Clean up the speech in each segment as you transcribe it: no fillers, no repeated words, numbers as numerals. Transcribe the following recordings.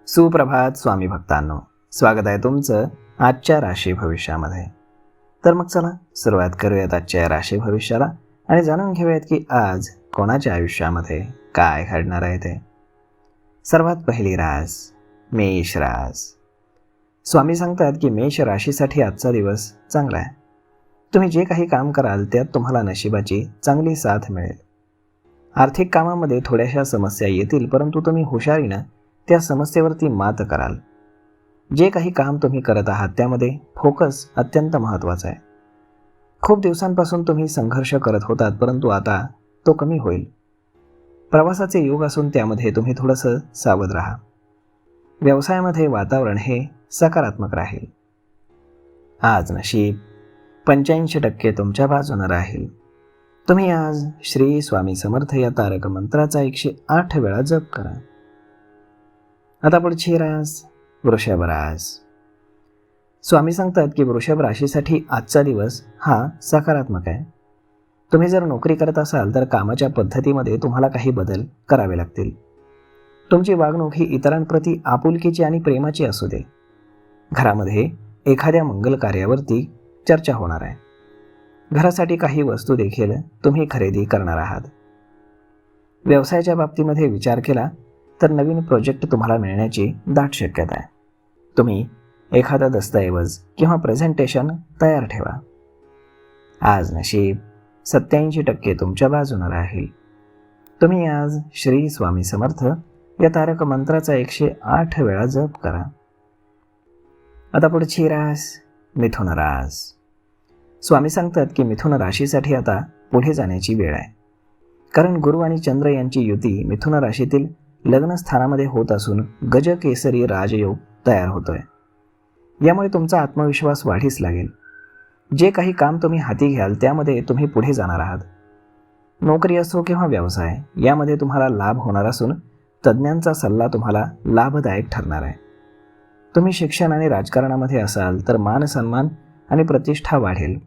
सुप्रभात स्वामी भक्तांनो, स्वागत आहे तुमचं आजच्या राशी भविष्यामध्ये. तर मग चला सुरुवात करूयात आजच्या या राशी भविष्याला आणि जाणून घेऊयात की आज कोणाच्या आयुष्यामध्ये काय घडणार आहे ते. सर्वात पहिली रास मेष रास. स्वामी सांगतात की मेष राशीसाठी आजचा दिवस चांगला आहे. तुम्ही जे काही काम कराल त्यात तुम्हाला नशिबाची चांगली साथ मिळेल. आर्थिक कामामध्ये थोड्याशा समस्या येतील, परंतु तुम्ही हुशारीनं त्या समस्येवरती मात कराल. जे काही काम तुम्ही करत आहात त्यामध्ये फोकस अत्यंत महत्त्वाचा आहे. खूप दिवसांपासून तुम्ही संघर्ष करत होतात, परंतु आता तो कमी होईल. प्रवासाचे योग असून त्यामध्ये तुम्ही थोडंसं सावध राहा. व्यवसायामध्ये वातावरण हे सकारात्मक राहील. आज नशीब 85% तुमच्या बाजूने राहील. तुम्ही आज श्री स्वामी समर्थ या तारक मंत्राचा 108 वेळा जप करा. आता पुढची रास वृषभ रास. स्वामी सांगतात की वृषभ राशीसाठी आजचा दिवस हा सकारात्मक आहे. तुम्ही जर नोकरी करत असाल तर कामाच्या पद्धतीमध्ये तुम्हाला काही बदल करावे लागतील. तुमची वागणूक ही इतरांप्रती आपुलकीची आणि प्रेमाची असू दे. घरामध्ये एखाद्या मंगल कार्यावरती चर्चा होणार आहे. घरासाठी काही वस्तू देखील तुम्ही खरेदी करणार आहात. व्यवसायाच्या बाबतीमध्ये विचार केला तर नवीन प्रोजेक्ट तुम्हाला मिळण्याची दाट शक्यता आहे. तुम्ही एखादा दस्तऐवज किंवा प्रेझेंटेशन तयार ठेवा. आज नशीब 87% तुमच्या बाजूने राहील. तुम्ही आज श्री स्वामी समर्थ या तारक मंत्राचा 108 वेळा जप करा. आता पुढची रास मिथुन रास. स्वामी सांगतात की मिथुन राशीसाठी आता पुढे जाण्याची वेळ आहे. कारण गुरु आणि चंद्र यांची युती मिथुन राशीतील लग्न स्थानामध्ये होत असून गजकेसरी राजयोग तयार होतोय. यामुळे तुमचा आत्मविश्वास वाढीस लागेल. जे काही काम तुम्ही हाती घ्याल त्यामध्ये तुम्ही पुढे जाणार आहात. नोकरी असो किंवा व्यवसाय यामध्ये तुम्हाला लाभ होणार असून तज्ज्ञांचा सल्ला तुम्हाला लाभदायक ठरणार आहे. तुम्ही शिक्षण आणि राजकारणामध्ये असाल तर मान सन्मान आणि प्रतिष्ठा वाढेल.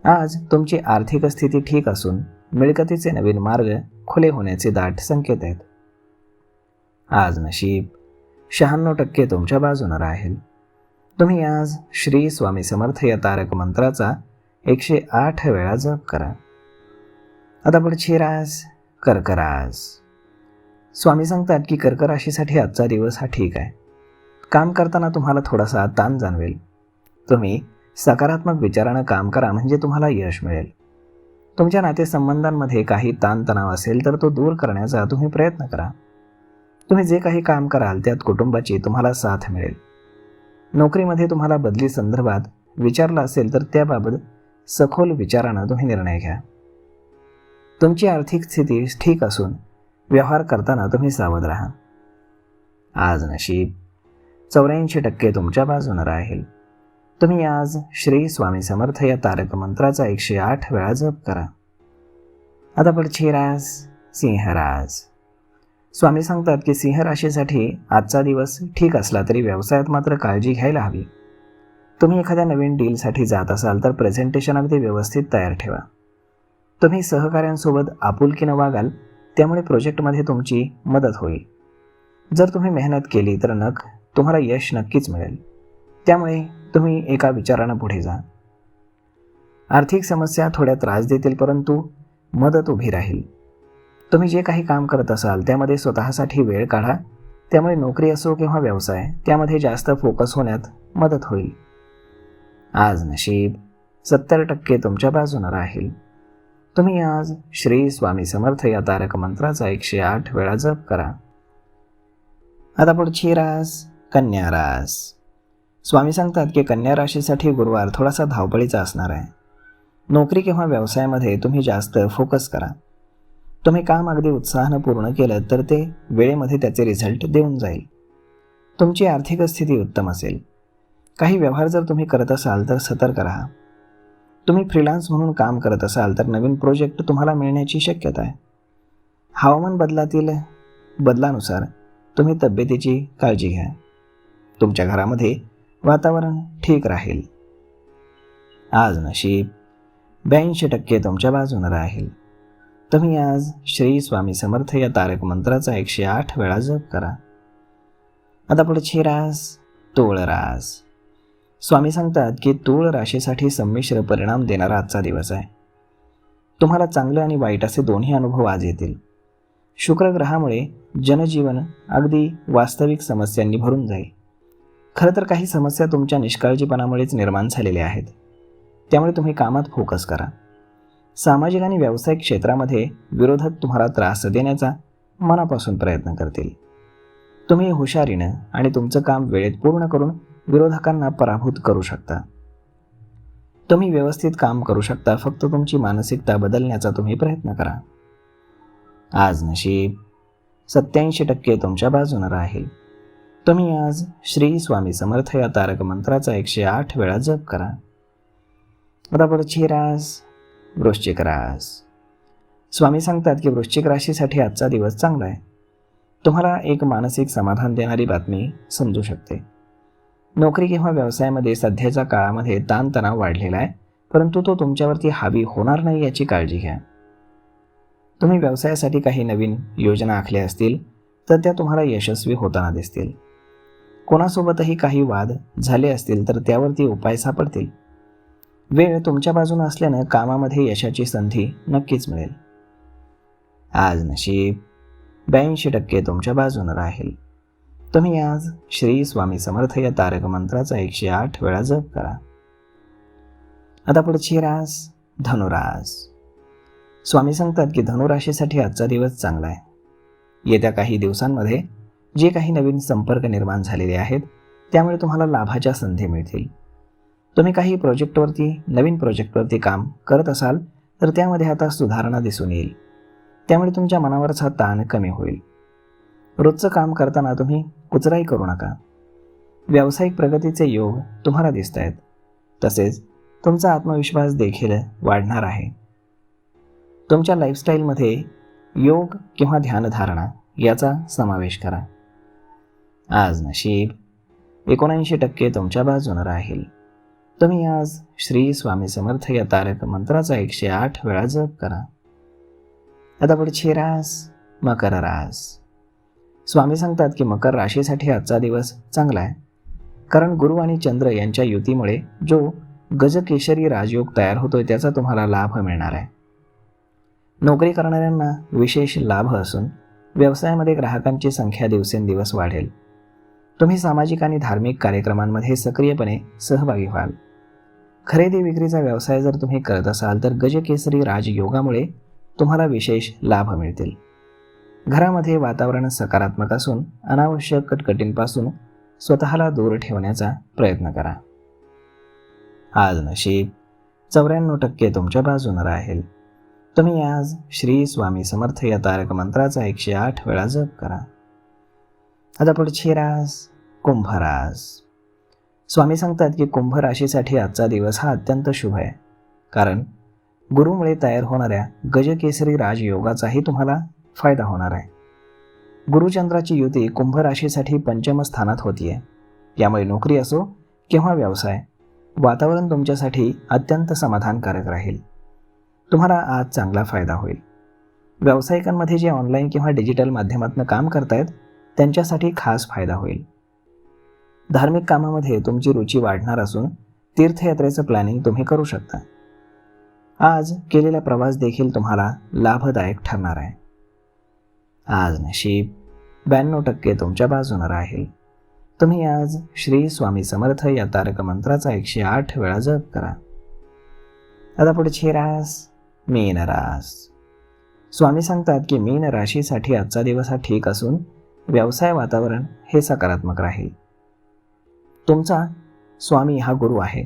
आज तुमची आर्थिक स्थिती ठीक असून मिळकतीचे नवीन मार्ग खुले होण्याचे दाट संकेत आहेत. आज नशीब 96% तुमच्या बाजूने राहील. तुम्ही आज श्री स्वामी समर्थ या तारक मंत्राचा 108 वेळा जप करा. आता पुढची रास कर्क रास. स्वामी सांगतात की कर्क राशीसाठी आजचा दिवस हा ठीक आहे. काम करताना तुम्हाला थोडासा ताण जाणवेल. तुम्ही सकारात्मक विचारानं काम करा म्हणजे तुम्हाला यश मिळेल. तुमच्या नातेसंबंधांमध्ये काही ताणतणाव असेल तर तो दूर करण्याचा तुम्ही प्रयत्न करा. तुम्ही जे काही काम कराल त्यात कुटुंबाची तुम्हाला साथ मिळेल. नोकरीमध्ये तुम्हाला बदली संदर्भात विचारलं असेल तर त्याबाबत सखोल विचारानं तुम्ही निर्णय घ्या. तुमची आर्थिक स्थिती ठीक असून व्यवहार करताना तुम्ही सावध राहा. आज नशीब 84% तुमच्या बाजूने राहील. तुम्ही आज श्री स्वामी समर्थ या तारक मंत्राचा 108 वेळा जप करा. आता पुढची रास सिंह रास. स्वामी सांगतात की सिंह राशीसाठी आजचा दिवस ठीक असला तरी व्यवसायात मात्र काळजी घ्यायला हवी. तुम्ही एखाद्या नवीन डीलसाठी जात असाल तर प्रेझेंटेशन अगदी व्यवस्थित तयार ठेवा. तुम्ही सहकाऱ्यांसोबत आपुलकीनं वागाल, त्यामुळे प्रोजेक्टमध्ये तुमची मदत होईल. जर तुम्ही मेहनत केली तर तुम्हाला यश नक्कीच मिळेल. त्यामुळे तुम्ही एका विचारानं पुढे जा. आर्थिक समस्या थोड्या त्रास देतील, परंतु मदत उभी राहील. तुम्ही जे काही काम करत असाल त्यामध्ये स्वतःसाठी वेळ काढा. त्यामुळे नोकरी असो किंवा व्यवसाय त्यामध्ये जास्त फोकस होण्यात मदत होईल. आज नशीब 70% तुमच्या बाजूने राहील. तुम्ही आज श्री स्वामी समर्थ या तारक मंत्राचा 108 वेळा जप करा. आता पुढची रास कन्या रास. स्वामी सांगतात की कन्या राशीसाठी गुरुवार थोडासा धावपळीचा असणार आहे. नोकरी किंवा व्यवसायामध्ये तुम्ही जास्त फोकस करा. तुम्ही काम अगदी उत्साहानं पूर्ण केलं तर ते वेळेमध्ये त्याचे रिझल्ट देऊन जाईल. तुमची आर्थिक स्थिती उत्तम असेल. काही व्यवहार जर तुम्ही करत असाल तर सतर्क राहा. तुम्ही फ्रीलान्स म्हणून काम करत असाल तर नवीन प्रोजेक्ट तुम्हाला मिळण्याची शक्यता आहे. हवामान बदलानुसार तुम्ही तब्येतीची काळजी घ्या. तुमच्या घरामध्ये वातावरण ठीक राहील. आज नशीब 82% तुमच्या बाजूने राहील. तुम्ही आज श्री स्वामी समर्थ या तारक मंत्राचा 108 वेळा जप करा. आता पुढची रास तूळ रास. स्वामी सांगतात की तूळ राशीसाठी संमिश्र परिणाम देणारा आजचा दिवस आहे. तुम्हाला चांगलं आणि वाईट असे दोन्ही अनुभव आज येतील. शुक्र ग्रहामुळे जनजीवन अगदी वास्तविक समस्यांनी भरून जाईल. खरं तर काही समस्या तुमच्या निष्काळजीपणामुळेच निर्माण झालेल्या आहेत. त्यामुळे तुम्ही कामात फोकस करा. सामाजिक आणि व्यावसायिक क्षेत्रामध्ये विरोधक तुम्हाला त्रास देण्याचा मनापासून प्रयत्न करतील. तुम्ही हुशारीनं आणि तुमचं काम वेळेत पूर्ण करून विरोधकांना पराभूत करू शकता. तुम्ही व्यवस्थित काम करू शकता, फक्त तुमची मानसिकता बदलण्याचा तुम्ही प्रयत्न करा. आज नशीब 87% तुमच्या बाजूने राहील. तुम्ही आज श्री स्वामी समर्थ या तारक मंत्राचा 108 वेळा जप करा. आता पुढची रास वृश्चिक रास. स्वामी सांगतात की वृश्चिक राशीसाठी आजचा दिवस चांगला आहे. तुम्हाला एक मानसिक समाधान देणारी बातमी समजू शकते. नोकरी किंवा व्यवसायामध्ये सध्याच्या काळामध्ये ताणतणाव वाढलेला आहे, परंतु तो तुमच्यावरती हावी होणार नाही याची काळजी घ्या. तुम्ही व्यवसायासाठी काही नवीन योजना आखल्या असतील तर त्या तुम्हाला यशस्वी होताना दिसतील. कोणासोबतही काही वाद झाले असतील तर त्यावरती उपाय सापडतील. वेळ तुमच्या बाजूने असल्यानं कामामध्ये यशाची संधी नक्कीच मिळेल. आज नशीब 82% तुमच्या बाजूने राहील. तुम्ही आज श्री स्वामी समर्थ या तारक मंत्राचा 108 वेळा जप करा. आता पुढची रास धनुरास. स्वामी सांगतात की धनुराशीसाठी आजचा दिवस चांगला आहे. येत्या काही दिवसांमध्ये जे काही नवीन संपर्क निर्माण झालेले आहेत त्यामुळे तुम्हाला लाभाच्या संधी मिळतील. तुम्ही काही नवीन प्रोजेक्टवरती काम करत असाल तर त्यामध्ये आता सुधारणा दिसून येईल. त्यामुळे तुमच्या मनावरचा ताण कमी होईल. रोजचं काम करताना तुम्ही कुचराई करू नका. व्यावसायिक प्रगतीचे योग तुम्हाला दिसत आहेत. तसेच तुमचा आत्मविश्वास देखील वाढणार आहे. तुमच्या लाईफस्टाईलमध्ये योग किंवा ध्यानधारणा याचा समावेश करा. आज नशीब 79% तुमच्या बाजूने राहील. तुम्ही आज श्री स्वामी समर्थ या तारक मंत्राचा 108 वेळा जप करा. आता पुढची रास मकर रास. स्वामी सांगतात की मकर राशीसाठी आजचा दिवस चांगला आहे, कारण गुरु आणि चंद्र यांच्या युतीमुळे जो गजकेशरी राजयोग तयार होतोय त्याचा तुम्हाला लाभ मिळणार आहे. नोकरी करणाऱ्यांना विशेष लाभ असून व्यवसायामध्ये ग्राहकांची संख्या दिवसेंदिवस वाढेल. तुम्ही सामाजिक आणि धार्मिक कार्यक्रमांमध्ये सक्रियपणे सहभागी व्हाल. खरेदी विक्रीचा व्यवसाय जर तुम्ही करत असाल तर गजकेसरी राजयोगामुळे तुम्हाला विशेष लाभ मिळतील. घरामध्ये वातावरण सकारात्मक असून अनावश्यक कटकटींपासून स्वतःला दूर ठेवण्याचा प्रयत्न करा. आज नशीब 94% तुमच्या बाजूने राहील. तुम्ही आज श्री स्वामी समर्थ या तारक मंत्राचा 108 वेळा जप करा. आता पुढची रास कुंभ रास. स्वामी सांगतात की कुंभ राशीसाठी आजचा दिवस हा अत्यंत शुभ आहे, कारण गुरुमुळे तयार होणाऱ्या गजकेसरी राजयोगाचाही तुम्हाला फायदा होणार आहे. गुरुचंद्राची युती कुंभ राशीसाठी पंचम स्थानात होतीये. यामुळे नोकरी असो किंवा व्यवसाय, वातावरण तुमच्यासाठी अत्यंत समाधानकारक राहील. तुम्हाला आज चांगला फायदा होईल. व्यावसायिकांमध्ये जे ऑनलाईन किंवा डिजिटल माध्यमातून काम करतायत त्यांच्यासाठी खास फायदा होईल. धार्मिक कामामध्ये तुमची रुची वाढणार असून तीर्थयात्रेचं प्लॅनिंग तुम्ही करू शकता. आज केलेला प्रवास देखील तुम्हाला लाभदायक ठरणार आहे. आज नशीब 92% तुमच्या बाजूने राहील. तुम्ही आज श्री स्वामी समर्थ या तारक मंत्राचा 108 वेळा जप करा. आता पुढची रास मीन रास. स्वामी सांगतात की मीन राशीसाठी आजचा दिवस हा ठीक असून व्यवसाय वातावरण हे सकारात्मक राहील. तुमचा स्वामी हा गुरु आहे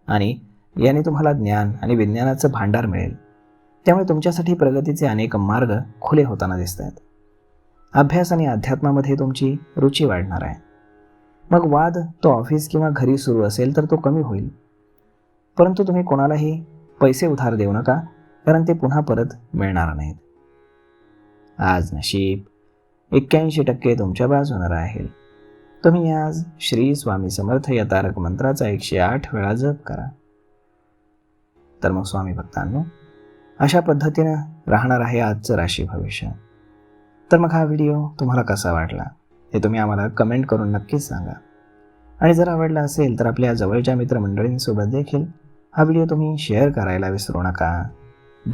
आणि याने तुम्हाला ज्ञान आणि विज्ञानाचं भांडार मिळेल. त्यामुळे तुमच्यासाठी प्रगतीचे अनेक मार्ग खुले होताना दिसत आहेत. अभ्यास आणि अध्यात्मामध्ये तुमची रुची वाढणार आहे. मग वाद तो ऑफिस किंवा घरी सुरू असेल तर तो कमी होईल. परंतु तुम्ही कोणालाही पैसे उधार देऊ नका, कारण ते पुन्हा परत मिळणार नाहीत. आज नशीब 81% तुमच्या बाजूने राहील. तुम्ही आज श्री स्वामी समर्थ या तारक मंत्राचा 108 वेळा जप करा. तर मग स्वामी भक्तांनो, अशा पद्धतीनं राहणार आहे आजचं राशी भविष्य. तर मग हा व्हिडिओ तुम्हाला कसा वाटला हे तुम्ही आम्हाला कमेंट करून नक्कीच सांगा. आणि जर आवडला असेल तर आपल्या जवळच्या मित्रमंडळींसोबत देखील हा व्हिडिओ तुम्ही शेअर करायला विसरू नका.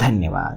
धन्यवाद.